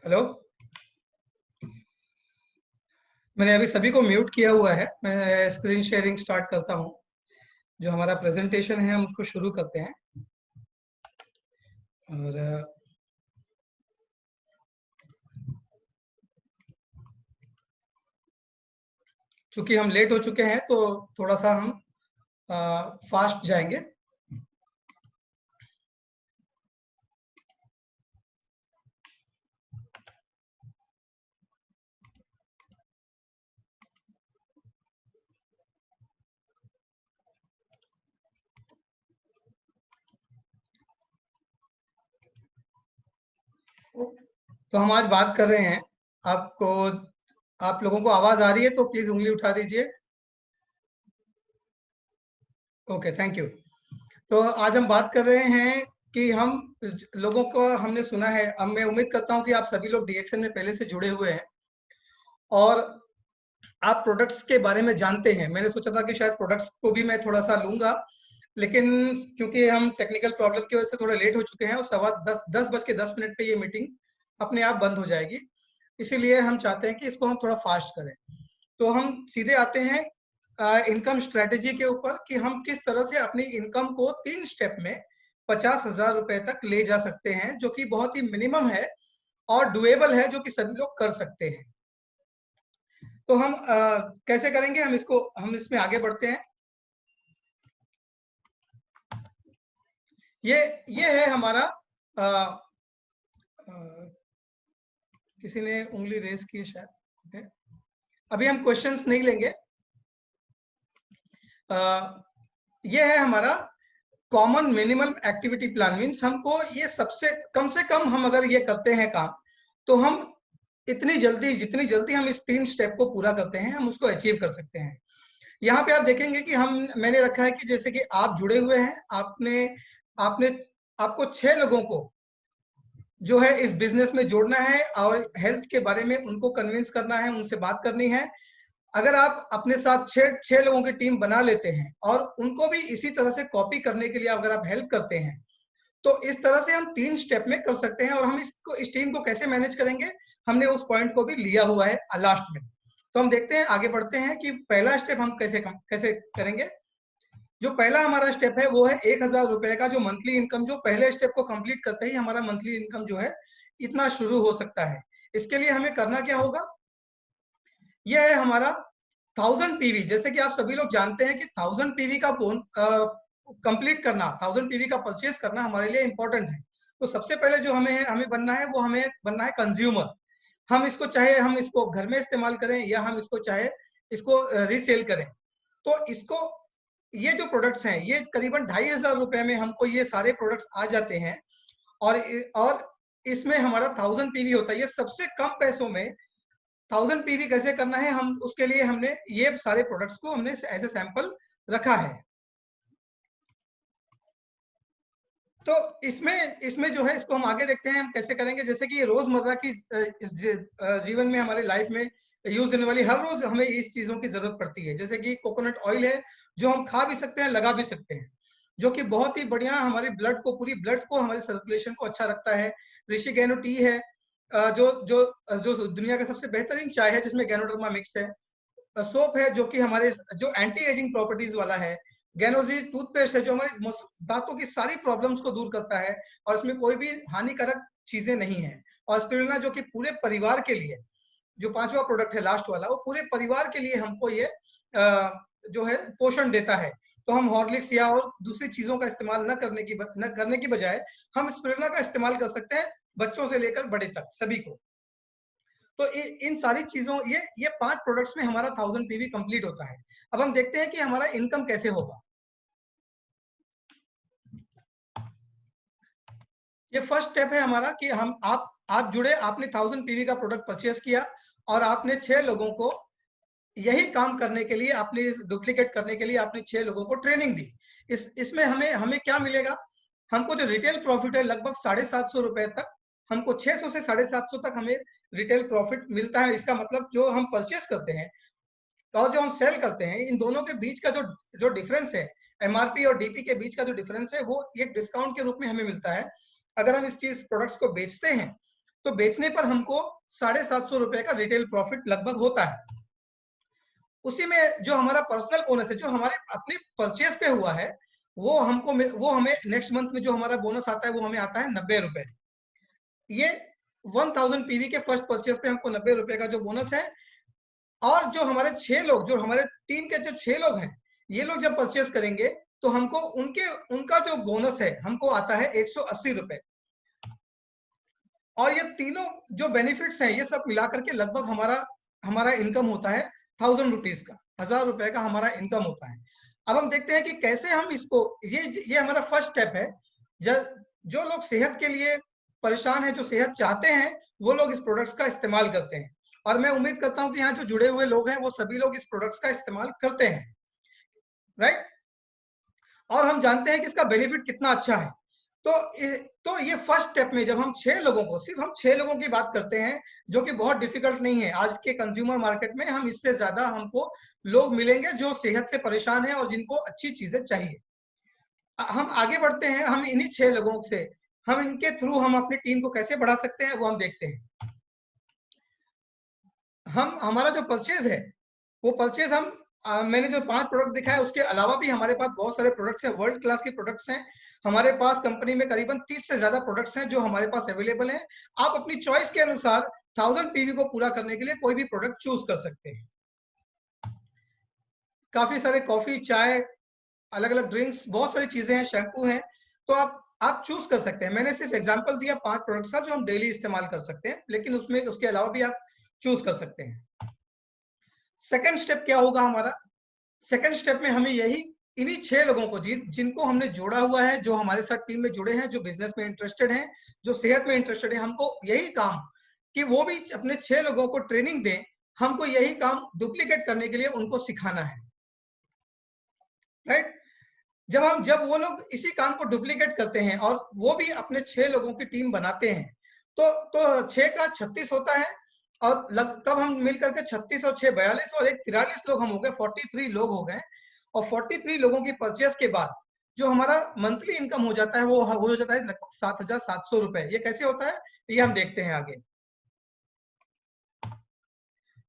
Hello. मैंने अभी सभी को म्यूट किया हुआ है। मैं स्क्रीन शेयरिंग स्टार्ट करता हूं। जो हमारा प्रेजेंटेशन है हम उसको शुरू करते हैं। और चूंकि हम लेट हो चुके हैं तो थोड़ा सा हम फास्ट जाएंगे। तो हम आज बात कर रहे हैं। आपको आप लोगों को आवाज आ रही है तो प्लीज उंगली उठा दीजिए। Okay, thank you. तो आज हम बात कर रहे हैं कि हम लोगों को हमने सुना है। अब मैं उम्मीद करता हूं कि आप सभी लोग डीएक्सन में पहले से जुड़े हुए हैं और आप प्रोडक्ट्स के बारे में जानते हैं। मैंने सोचा था कि शायद प्रोडक्ट्स को भी मैं थोड़ा सा लूंगा, लेकिन चूंकि हम टेक्निकल प्रॉब्लम की वजह से थोड़ा लेट हो चुके हैं और 10:10 पे ये मीटिंग अपने आप बंद हो जाएगी। इसीलिए हम चाहते हैं कि इसको हम थोड़ा फास्ट करें। तो हम सीधे आते हैं इनकम स्ट्रेटेजी के ऊपर कि हम किस तरह से अपनी इनकम को 3 स्टेप में 50,000 रुपए तक ले जा सकते हैं, जो कि बहुत ही मिनिमम है और डुएबल है, जो कि सभी लोग कर सकते हैं। तो हम कैसे करेंगे, हम इसमें आगे बढ़ते हैं। ये है हमारा आ, आ, किसी ने उंगली रेस की है शायद। ओके, अभी हम क्वेश्चंस नहीं लेंगे। ये है हमारा common minimum activity plan. Means हमको ये सबसे कम से कम हम अगर ये करते हैं काम, तो हम जितनी जल्दी हम इस 3 स्टेप को पूरा करते हैं हम उसको अचीव कर सकते हैं। यहाँ पे आप देखेंगे कि मैंने रखा है कि जैसे कि आप जुड़े हुए हैं, आपने आपने आपको 6 लोगों को जो है इस बिजनेस में जोड़ना है और हेल्थ के बारे में उनको कन्विंस करना है, उनसे बात करनी है। अगर आप अपने साथ छह लोगों की टीम बना लेते हैं और उनको भी इसी तरह से कॉपी करने के लिए अगर आप हेल्प करते हैं, तो इस तरह से हम 3 स्टेप में कर सकते हैं। और हम इस टीम को कैसे मैनेज करेंगे, हमने उस पॉइंट को भी लिया हुआ है लास्ट में। तो हम देखते हैं, आगे बढ़ते हैं कि पहला स्टेप हम कैसे करेंगे। जो पहला हमारा स्टेप है वो है 1,000 रुपए का जो मंथली इनकम, जो पहले स्टेप को कंप्लीट करते ही हमारा मंथली इनकम जो है इतना शुरू हो सकता है। इसके लिए हमें करना क्या होगा, यह है हमारा 1000 पीवी। जैसे कि आप सभी लोग जानते हैं कि 1000 पीवी का कंप्लीट करना, 1000 पीवी का परचेज करना हमारे लिए इंपॉर्टेंट है। तो सबसे पहले जो हमें बनना है वो हमें बनना है कंज्यूमर। हम इसको घर में इस्तेमाल करें या हम इसको चाहे इसको रीसेल करें। तो इसको ये जो प्रोडक्ट्स हैं ये करीबन 2,500 रुपए में हमको ये सारे प्रोडक्ट्स आ जाते हैं। और इसमें हमारा 1000 पीवी होता है। ये सबसे कम पैसों में 1000 पीवी कैसे करना है, हम उसके लिए हमने ये सारे प्रोडक्ट्स को हमने एज ए सैंपल रखा है। तो इसमें जो है इसको हम आगे देखते हैं हम कैसे करेंगे। जैसे कि ये रोजमर्रा की जीवन में हमारे लाइफ में यूज होने वाली हर रोज हमें इस चीजों की जरूरत पड़ती है। जैसे कि कोकोनट ऑयल है जो हम खा भी सकते हैं, लगा भी सकते हैं, जो कि बहुत ही बढ़िया हमारी पूरी ब्लड को, हमारे सर्कुलेशन को अच्छा रखता है। ऋषि गैनो टी है, जो जो जो दुनिया का सबसे बेहतरीन चाय है जिसमें गैनोडर्मा मिक्स है। सोप है जो कि हमारे जो एंटी एजिंग प्रॉपर्टीज वाला है। गैनोजी टूथपेस्ट है जो हमारी दांतों की सारी प्रॉब्लम्स को दूर करता है और इसमें कोई भी हानिकारक चीजें नहीं है। और स्पिरुलिना जो कि पूरे परिवार के लिए, जो 5वां प्रोडक्ट है लास्ट वाला, वो पूरे परिवार के लिए हमको ये जो है पोषण देता है। तो हम हॉर्लिक्स या और दूसरी चीजों का इस्तेमाल न करने की बजाय हम स्पिरुलिना का इस्तेमाल कर सकते हैं, बच्चों से लेकर बड़े तक सभी को। तो इन सारी चीजों ये 5 प्रोडक्ट्स में हमारा 1000 पीवी कंप्लीट होता है। अब हम देखते हैं कि हमारा इनकम कैसे होगा। ये फर्स्ट स्टेप है हमारा कि आप जुड़े, आपने 1000 पीवी का प्रोडक्ट परचेस किया और आपने 6 लोगों को यही काम करने के लिए, आपने डुप्लीकेट करने के लिए आपने 6 लोगों को ट्रेनिंग दी। इसमें हमें हमें क्या मिलेगा, हमको जो रिटेल प्रॉफिट है लगभग 750 रुपए तक, हमको 600 से 750 तक हमें रिटेल प्रॉफिट मिलता है। इसका मतलब जो हम परचेस करते हैं और जो हम सेल करते हैं, इन दोनों के बीच का जो डिफरेंस है, एमआरपी और डीपी के बीच का जो डिफरेंस है, वो एक डिस्काउंट के रूप में हमें मिलता है। अगर हम इस चीज प्रोडक्ट्स को बेचते हैं तो बेचने पर हमको 750 रुपए का रिटेल प्रॉफिट लगभग होता है। उसी में जो हमारा पर्सनल बोनस है, जो हमारे अपनी परचेज पे हुआ है, वो हमें नेक्स्ट मंथ में जो हमारा बोनस आता है वो हमें आता है 90 रुपए। ये 1000 पीवी के फर्स्ट परचेज पे हमको 90 रुपए का जो बोनस है। और जो हमारे 6 लोग, जो हमारे टीम के जो 6 लोग हैं, ये लोग जब परचेज करेंगे तो हमको उनका जो बोनस है हमको आता है 180 रुपए। और ये तीनों जो बेनिफिट्स हैं ये सब मिलाकर के लगभग हमारा इनकम होता है 1000 रुपीज का, 1000 रुपए का हमारा इनकम होता है। अब हम देखते हैं कि कैसे हम इसको, ये हमारा फर्स्ट स्टेप है। जो लोग सेहत के लिए परेशान है, जो सेहत चाहते हैं, वो लोग इस प्रोडक्ट्स का इस्तेमाल करते हैं। और मैं उम्मीद करता हूं कि यहाँ जो जुड़े हुए लोग हैं वो सभी लोग इस प्रोडक्ट्स का इस्तेमाल करते हैं, राइट। और हम जानते हैं कि इसका बेनिफिट कितना अच्छा है। तो ये फर्स्ट स्टेप में जब हम 6 लोगों को, सिर्फ हम 6 लोगों की बात करते हैं, जो कि बहुत डिफिकल्ट नहीं है। आज के कंज्यूमर मार्केट में हम इससे ज्यादा हमको लोग मिलेंगे जो सेहत से परेशान है और जिनको अच्छी चीजें चाहिए। हम आगे बढ़ते हैं, हम इन्हीं 6 लोगों से, हम इनके थ्रू हम अपनी टीम को कैसे बढ़ा सकते हैं वो हम देखते हैं। हमारा जो परचेज है, वो परचेज मैंने जो 5 प्रोडक्ट दिखाया उसके अलावा भी हमारे पास बहुत सारे प्रोडक्ट्स हैं, वर्ल्ड क्लास के प्रोडक्ट्स हैं। हमारे पास कंपनी में करीबन 30 से ज्यादा प्रोडक्ट्स हैं जो हमारे पास अवेलेबल हैं। आप अपनी चॉइस के अनुसार 1000 पीवी को पूरा करने के लिए कोई भी प्रोडक्ट चूज कर सकते हैं। काफी सारे कॉफी, चाय, अलग अलग ड्रिंक्स, बहुत सारी चीजें हैं, शैम्पू हैं, तो आप चूज कर सकते हैं। मैंने सिर्फ एग्जांपल दिया 5 प्रोडक्ट्स का जो हम डेली इस्तेमाल कर सकते हैं, लेकिन उसके अलावा भी आप चूज कर सकते हैं। सेकंड स्टेप क्या होगा हमारा? सेकंड स्टेप में हमें इन्हीं 6 लोगों को, जिनको हमने जोड़ा हुआ है, जो हमारे साथ टीम में जुड़े हैं, जो बिजनेस में इंटरेस्टेड हैं, जो सेहत में इंटरेस्टेड है, हमको यही काम कि वो भी अपने 6 लोगों को ट्रेनिंग दें। हमको यही काम डुप्लीकेट करने के लिए उनको सिखाना है, राइट। जब वो लोग इसी काम को डुप्लीकेट करते हैं और वो भी अपने 6 लोगों की टीम बनाते हैं, तो 6 का 36 होता है। और कब हम मिलकर के 36 और 6 42 और 1 43 लोग हम हो गए, 43 लोग हो गए। और 43 लोगों की परचेस के बाद जो हमारा मंथली इनकम हो जाता है वो हो जाता है लगभग 7700 रुपए। ये कैसे होता है ये हम देखते हैं आगे।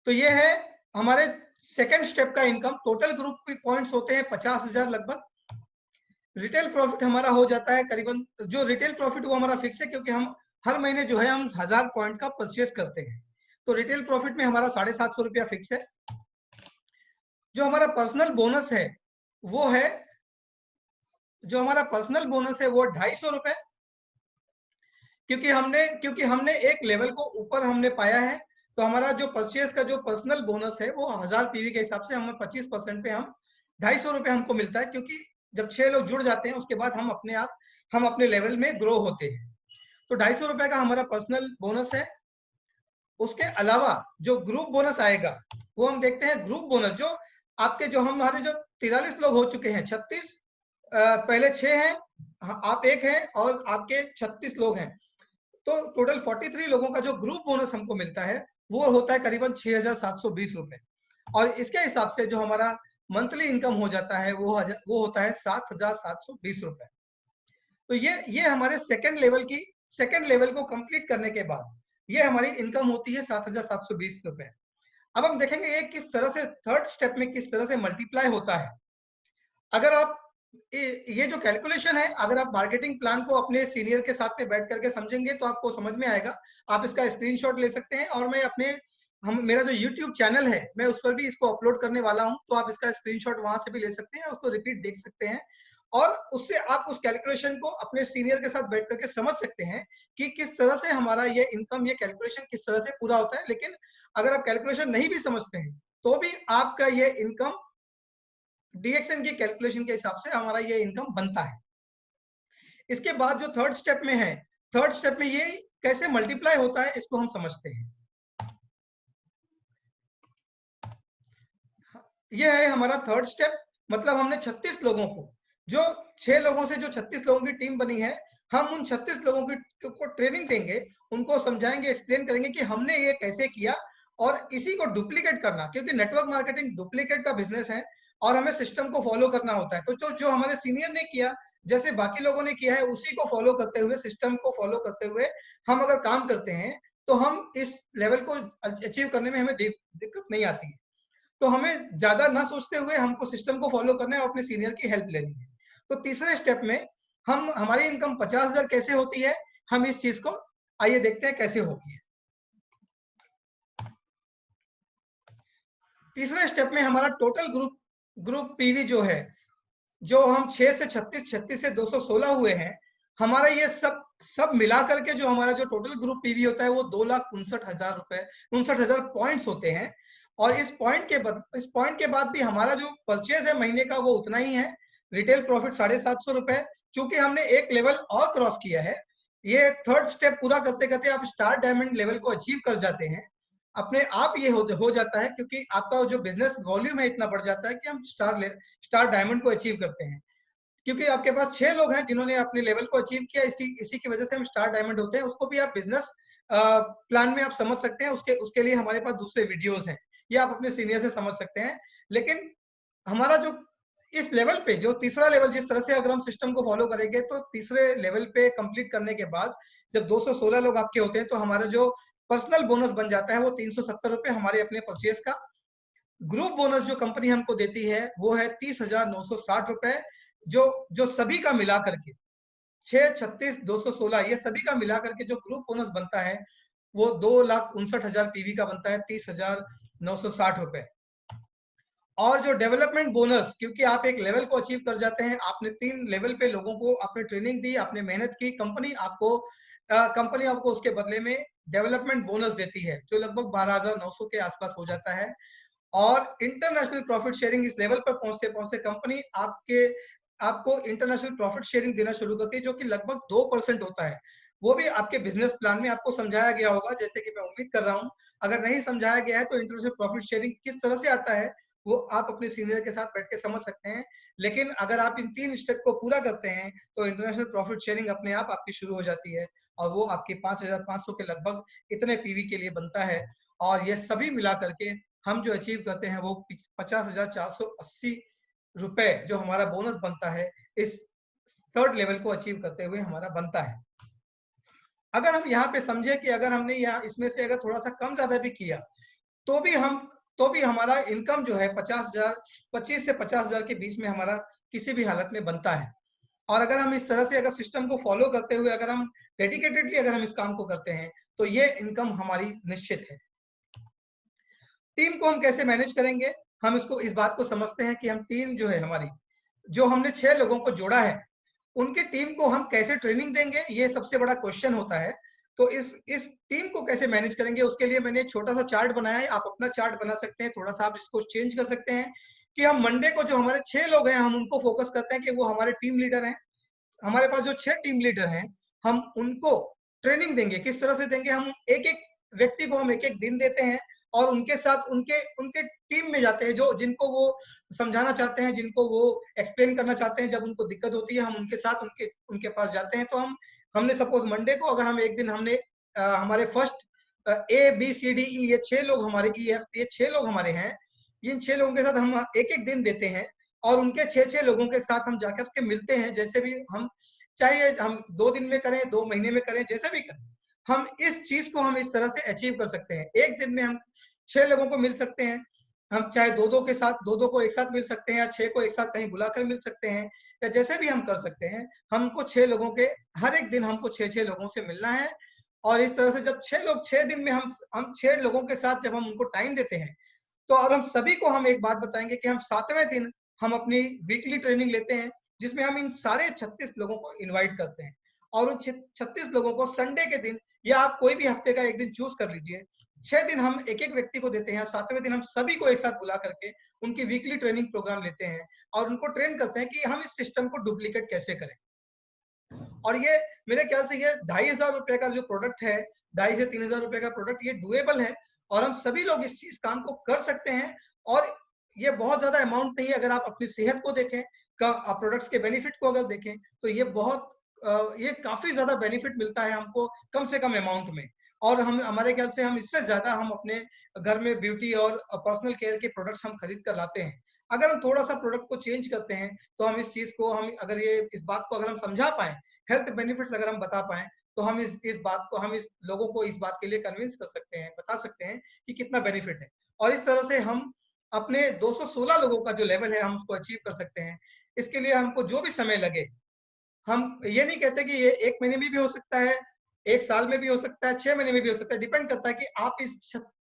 तो ये है हमारे सेकंड स्टेप का इनकम। टोटल ग्रुप पॉइंट्स होते हैं 50,000 लगभग। रिटेल प्रॉफिट हमारा हो जाता है करीबन, जो रिटेल प्रॉफिट वो हमारा फिक्स है, क्योंकि हम हर महीने जो है हम 1000 पॉइंट का परचेज करते हैं, तो रिटेल प्रॉफिट में हमारा 750 रुपया फिक्स है। जो हमारा पर्सनल बोनस है वो है, जो हमारा पर्सनल बोनस है वो 250 रुपए, क्योंकि हमने एक लेवल को ऊपर हमने पाया है। तो हमारा जो परचेज का जो पर्सनल बोनस है वो 1000 पीवी के हिसाब से हमें 25% पे हम 250 रुपए हमको मिलता है, क्योंकि जब 6 लोग जुड़ जाते हैं उसके बाद हम अपने लेवल में ग्रो होते हैं। तो 250 रुपए का हमारा पर्सनल बोनस है। उसके अलावा जो ग्रुप बोनस आएगा वो हम देखते हैं। ग्रुप बोनस जो आपके, जो हमारे जो 43 लोग हो चुके हैं, 36 पहले 6 हैं, आप 1 हैं और आपके 36 लोग हैं, तो टोटल 43 लोगों का जो ग्रुप बोनस हमको मिलता है वो होता है करीबन 6720 रुपए। और इसके हिसाब से जो हमारा मंथली इनकम हो जाता है वो होता है 7720 रुपए। तो ये हमारे सेकंड लेवल को कंप्लीट करने के बाद ये हमारी इनकम होती है 7720 रुपए। अब हम देखेंगे ये किस तरह से थर्ड स्टेप में किस तरह से मल्टीप्लाई होता है। अगर आप ये जो कैलकुलेशन है, अगर आप मार्केटिंग प्लान को अपने सीनियर के साथ में बैठ करके समझेंगे तो आपको समझ में आएगा। आप इसका स्क्रीनशॉट ले सकते हैं और मैं मेरा जो YouTube चैनल है मैं उस पर भी इसको अपलोड करने वाला हूं, तो आप इसका स्क्रीनशॉट वहां से भी ले सकते हैं, उसको रिपीट देख सकते हैं और उससे आप उस कैलकुलेशन को अपने सीनियर के साथ बैठ करके समझ सकते हैं कि किस तरह से हमारा ये इनकम, ये कैलकुलेशन किस तरह से पूरा होता है। लेकिन अगर आप कैलकुलेशन नहीं भी समझते हैं तो भी आपका ये इनकम डीएक्सएन की कैलकुलेशन के हिसाब से हमारा ये इनकम बनता है। इसके बाद जो थर्ड स्टेप में है, थर्ड स्टेप में ये कैसे मल्टीप्लाई होता है इसको हम समझते हैं। ये है हमारा थर्ड स्टेप। मतलब हमने 36 लोगों को, जो 6 लोगों से जो 36 लोगों की टीम बनी है, हम उन 36 लोगों को ट्रेनिंग देंगे, उनको समझाएंगे, एक्सप्लेन करेंगे कि हमने ये कैसे किया और इसी को डुप्लीकेट करना, क्योंकि नेटवर्क मार्केटिंग डुप्लीकेट का बिजनेस है और हमें सिस्टम को फॉलो करना होता है। तो जो हमारे सीनियर ने किया, जैसे बाकी लोगों ने किया है, उसी को फॉलो करते हुए, सिस्टम को फॉलो करते हुए हम अगर काम करते हैं तो हम इस लेवल को अचीव करने में हमें दिक्कत नहीं आती है। तो हमें ज्यादा ना सोचते हुए हमको सिस्टम को फॉलो करना है और अपने सीनियर की हेल्प लेनी है। तो तीसरे स्टेप में हमारी इनकम 50,000 कैसे होती है, हम इस चीज को आइए देखते हैं कैसे होगी है। तीसरे स्टेप में हमारा टोटल ग्रुप पीवी जो है, जो हम 6 से 36, 36 से 216 हुए हैं, हमारा ये सब मिला करके जो हमारा जो टोटल ग्रुप पीवी होता है वो 2,59,000 रुपए, 59,000 पॉइंट्स होते हैं। और इस पॉइंट के बाद भी हमारा जो परचेज है महीने का वो उतना ही है, रिटेल प्रॉफिट 750 रुपए। चूंकि हमने एक लेवल और क्रॉस किया है, ये थर्ड स्टेप पूरा करते करते आप स्टार डायमंड लेवल को अचीव कर जाते हैं। अपने आप ये हो जाता है, क्योंकि आपका जो बिजनेस वॉल्यूम है इतना बढ़ जाता है कि हम स्टार डायमंड को अचीव करते हैं। क्योंकि आपके पास 6 लोग हैं जिन्होंने अपने लेवल को अचीव किया, इसी की वजह से हम स्टार डायमंड होते हैं। उसको भी आप बिजनेस प्लान में आप समझ सकते हैं, उसके लिए हमारे पास दूसरे वीडियोस हैं, ये आप अपने सीनियर से समझ सकते हैं। लेकिन हमारा जो इस लेवल पे जो तीसरा लेवल, जिस तरह से अगर हम सिस्टम को फॉलो करेंगे तो तीसरे लेवल पे कंप्लीट करने के बाद जब 216 लोग आपके होते हैं तो हमारा जो पर्सनल बोनस बन जाता है वो 370 रुपए हमारे अपने परचेज का। ग्रुप बोनस जो कंपनी हमको देती है वो है 30,960 रुपए, जो सभी का मिला करके 6, 36, 216 ये सभी का मिला करके जो ग्रुप बोनस बनता है वो 2,59,000 पीवी का बनता है, 30,960 रुपए। और जो डेवलपमेंट बोनस, क्योंकि आप एक लेवल को अचीव कर जाते हैं, आपने 3 लेवल पे लोगों को आपने ट्रेनिंग दी, आपने मेहनत की, कंपनी आपको उसके बदले में डेवलपमेंट बोनस देती है जो लगभग 12,900 के आसपास हो जाता है। और इंटरनेशनल प्रॉफिट शेयरिंग, इस लेवल पर पहुंचते पहुंचते कंपनी आपको इंटरनेशनल प्रॉफिट शेयरिंग देना शुरू करती है, जो कि लगभग 2% होता है। वो भी आपके बिजनेस प्लान में आपको समझाया गया होगा, जैसे कि मैं उम्मीद कर रहा हूं। अगर नहीं समझाया गया है तो इंटरनेशनल प्रॉफिट शेयरिंग किस तरह से आता है वो आप अपने सीनियर के साथ बैठ के समझ सकते हैं। लेकिन अगर आप इन 3 स्टेप को पूरा करते हैं तो इंटरनेशनल प्रॉफिट शेयरिंग अपने आप आपकी शुरू हो जाती है, और वो आपके 5,500 के लगभग इतने पीवी के लिए बनता है। और ये सभी मिला करके हम जो अचीव करते हैं वो 50,480 रुपए जो हमारा बोनस बनता है, इस थर्ड लेवल को अचीव करते हुए हमारा बनता है। अगर हम यहाँ पे समझे कि अगर हमने यहाँ इसमें से अगर थोड़ा सा कम ज्यादा भी किया तो भी हमारा इनकम जो है 25 से 50,000 के बीच में हमारा किसी भी हालत में बनता है। और अगर हम इस तरह से अगर सिस्टम को फॉलो करते हुए अगर हम डेडिकेटेडली अगर हम इस काम को करते हैं तो ये इनकम हमारी निश्चित है। टीम को हम कैसे मैनेज करेंगे, हम इस बात को समझते हैं कि हम टीम जो है हमारी, जो हमने 6 लोगों को जोड़ा है, उनकी टीम को हम कैसे ट्रेनिंग देंगे, ये सबसे बड़ा क्वेश्चन होता है। तो इस टीम को कैसे मैनेज करेंगे, उसके लिए मैंने एक छोटा सा चार्ट बनाया है। आप अपना चार्ट बना सकते हैं, थोड़ा सा आप इसको चेंज कर सकते हैं कि हम मंडे को जो हमारे 6 लोग हैं हम उनको फोकस करते हैं कि वो हमारे टीम लीडर हैं। हमारे पास जो 6 टीम लीडर हैं हम उनको ट्रेनिंग देंगे। किस तरह से देंगे, हम एक एक व्यक्ति को हम एक एक दिन देते हैं और उनके साथ उनके उनके टीम में जाते हैं, जो जिनको वो समझाना चाहते हैं, जिनको वो एक्सप्लेन करना चाहते हैं। जब उनको दिक्कत होती है हम उनके साथ उनके पास जाते हैं। तो हमने सपोज मंडे को अगर हम एक दिन हमने हमारे फर्स्ट ABCDE ये 6 लोग हमारे EF ये 6 लोग हमारे हैं, इन 6 लोगों के साथ हम एक एक दिन देते हैं और उनके 6 लोगों के साथ हम जाकर के मिलते हैं। जैसे भी हम, चाहे हम 2 दिन में करें, 2 महीने में करें, जैसे भी करें, हम इस चीज को हम इस तरह से अचीव कर सकते हैं। एक दिन में हम 6 लोगों को मिल सकते हैं। हम चाहे दो के साथ दो को एक साथ मिल सकते हैं, या 6 को एक साथ कहीं बुलाकर मिल सकते हैं, या जैसे भी हम कर सकते हैं। हमको 6 लोगों के हर एक दिन हमको 6 लोगों से मिलना है। और इस तरह से जब 6 लोग 6 दिन में हम 6 लोगों के साथ जब हम उनको टाइम देते हैं, तो और हम सभी को हम एक बात बताएंगे कि हम 7वें दिन हम अपनी वीकली ट्रेनिंग लेते हैं, जिसमें हम इन सारे 36 लोगों को इनवाइट करते हैं। और उन 36 लोगों को संडे के दिन, या आप कोई भी हफ्ते का एक दिन चूज कर लीजिए, 6 दिन हम एक एक व्यक्ति को देते हैं। 7वें दिन हम सभी को एक साथ बुला करके उनकी वीकली ट्रेनिंग प्रोग्राम लेते हैं और उनको ट्रेन करते हैं कि हम इस सिस्टम को डुप्लीकेट कैसे करें। और ये मेरे ख्याल से ये 2,500 रुपए का जो प्रोडक्ट है, 2,500 से 3,000 रुपए का प्रोडक्ट, ये डुएबल है और हम सभी लोग इस चीज काम को कर सकते हैं। और ये बहुत ज्यादा अमाउंट नहीं है। अगर आप अपनी सेहत को देखें, प्रोडक्ट्स के बेनिफिट को अगर देखें, तो ये काफी ज्यादा बेनिफिट मिलता है हमको कम से कम अमाउंट में। और हम, हमारे ख्याल से हम इससे ज्यादा हम अपने घर में ब्यूटी और पर्सनल केयर के प्रोडक्ट्स हम खरीद कर लाते हैं। अगर हम थोड़ा सा प्रोडक्ट को चेंज करते हैं तो हम इस चीज को, हम अगर ये इस बात को अगर हम समझा पाए, हेल्थ बेनिफिट्स अगर हम बता पाए, तो हम इस बात को, हम इस लोगों को इस बात के लिए कन्विंस कर सकते हैं, बता सकते हैं कि कितना बेनिफिट है। और इस तरह से हम अपने 216 लोगों का जो लेवल है हम उसको अचीव कर सकते हैं। इसके लिए हमको जो भी समय लगे, हम ये नहीं कहते कि ये 1 महीने में भी हो सकता है, 1 साल में भी हो सकता है, 6 महीने में भी हो सकता है, डिपेंड करता है कि आप इस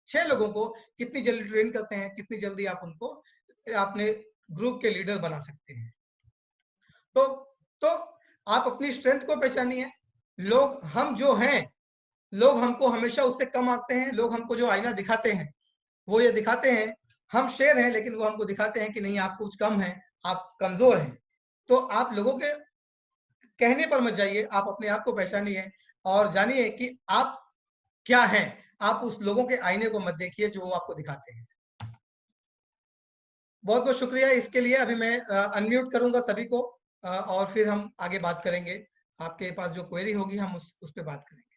6 लोगों को कितनी जल्दी ट्रेन करते हैं, कितनी जल्दी आप उनको अपने ग्रुप के लीडर बना सकते हैं। तो आप अपनी स्ट्रेंथ को पहचानिए। लोग हम जो हैं, लोग हमको हमेशा उससे कम आते हैं। लोग हमको जो आईना दिखाते हैं, वो ये दिखाते हैं हम शेर हैं, लेकिन वो हमको दिखाते हैं कि नहीं, आप कुछ कम हैं, आप कमजोर हैं। तो आप लोगों के कहने पर मत जाइए, आप अपने आप को पहचानिए और जानिए कि आप क्या हैं। आप उस लोगों के आईने को मत देखिए जो वो आपको दिखाते हैं। बहुत बहुत शुक्रिया इसके लिए। अभी मैं अनम्यूट करूंगा सभी को और फिर हम आगे बात करेंगे। आपके पास जो क्वेरी होगी हम उस पे बात करेंगे।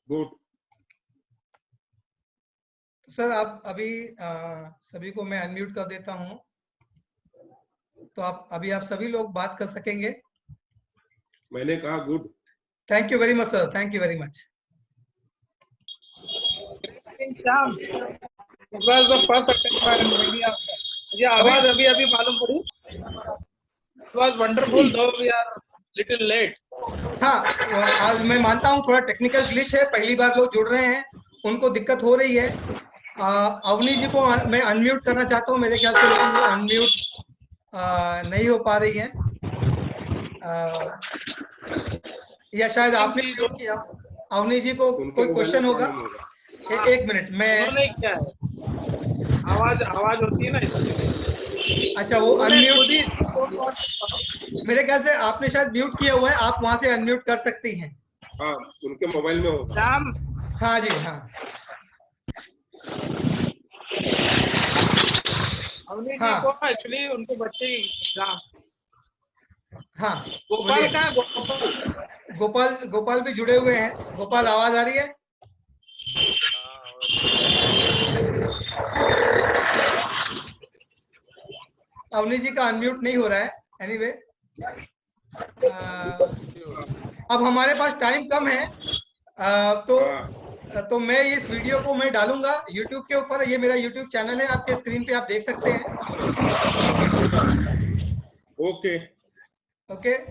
गुड सर आप अभी सभी को मैं अनम्यूट कर देता हूं, तो आप सभी लोग बात कर सकेंगे। मैंने कहा good. Thank you very much sir, thank you very much. Shyam, this was the first attempt by many of them. मुझे आवाज अभी मालूम पड़ी। It was wonderful, though we are little late. हाँ, आज मैं मानता हूँ थोड़ा टेक्निकल ग्लिच है, पहली बार लोग जुड़ रहे हैं, उनको दिक्कत हो रही है। अवनी जी को मैं अनम्यूट करना चाहता हूँ, मेरे ख्याल से लेकिन वो अनम्यूट नहीं हो पा रही है, या शायद आपने म्यूट किया। अवनी जी को कोई क्वेश्चन होगा? एक मिनट, मैं उन्होंने क्या है, आवाज होती है ना इसमें। अच्छा, वो अनम्यूट, ही मेरे ख्याल से आपने शायद म्यूट किया हुआ है, आप वहां से अनम्यूट कर सकती हैं। हाँ, उनके मोबाइल में होगा। श्याम, हाँ जी, हाँ। अवनी हाँ। जी को एक्चुअली उनके बच्चे एग्जाम। हाँ, गोपाल बोलिए। गोपाल गोपाल भी जुड़े हुए हैं। गोपाल, आवाज आ रही है? अवनी जी का अनम्यूट नहीं हो रहा है। एनीवे, अब हमारे पास टाइम कम है, तो मैं इस वीडियो को मैं डालूंगा YouTube के ऊपर। ये मेरा YouTube चैनल है, आपके स्क्रीन पे आप देख सकते हैं। ओके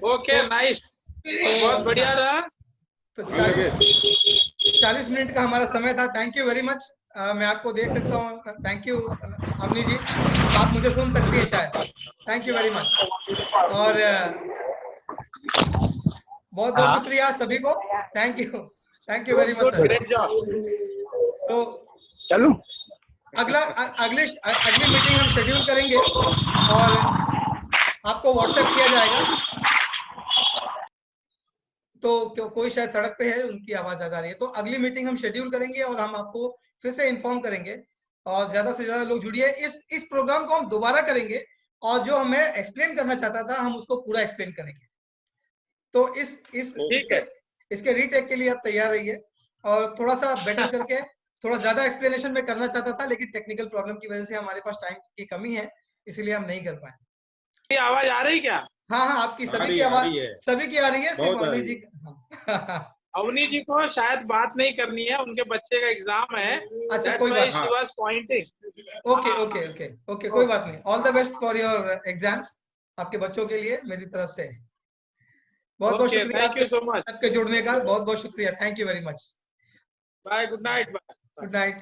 ओके, नाइस, बहुत बढ़िया रहा। तो 40 मिनट का हमारा समय था। Thank you very much. मैं आपको देख सकता हूँ। थैंक यू अवनी जी, आप मुझे सुन सकती है शायद। थैंक यू वेरी मच, और बहुत बहुत शुक्रिया सभी को। Thank you very much sir. तो चलो, अगली मीटिंग हम शेड्यूल करेंगे और आपको व्हाट्सएप किया जाएगा। तो कोई शायद सड़क पे है, उनकी आवाज ज्यादा आ रही है, तो अगली मीटिंग हम शेड्यूल करेंगे और हम आपको फिर से इन्फॉर्म करेंगे, और ज्यादा से ज्यादा लोग जुड़िए। इस प्रोग्राम को हम दोबारा करेंगे, और जो मैं एक्सप्लेन करना चाहता था हम उसको पूरा एक्सप्लेन करेंगे। तो इसके रीटेक के लिए आप तैयार रहिए, और थोड़ा सा बेटर करके थोड़ा ज्यादा एक्सप्लेनेशन में करना चाहता था, लेकिन टेक्निकल प्रॉब्लम की वजह से हमारे पास टाइम की कमी है, इसलिए हम नहीं कर पाए। आवाज आ रही क्या? हाँ, आपकी सभी की आवाज, सभी की आ रही है, सिर्फ अवनी जी। अवनी जी को शायद बात नहीं करनी है, उनके बच्चे का एग्जाम है। अच्छा, कोई बात नहीं। ओके, कोई बात नहीं। All the best for your exams, आपके बच्चों के लिए मेरी तरफ से बहुत बहुत शुक्रिया। थैंक यू सो मच, आपके जुड़ने का बहुत बहुत शुक्रिया। Thank you very much. Bye, good night. Good night.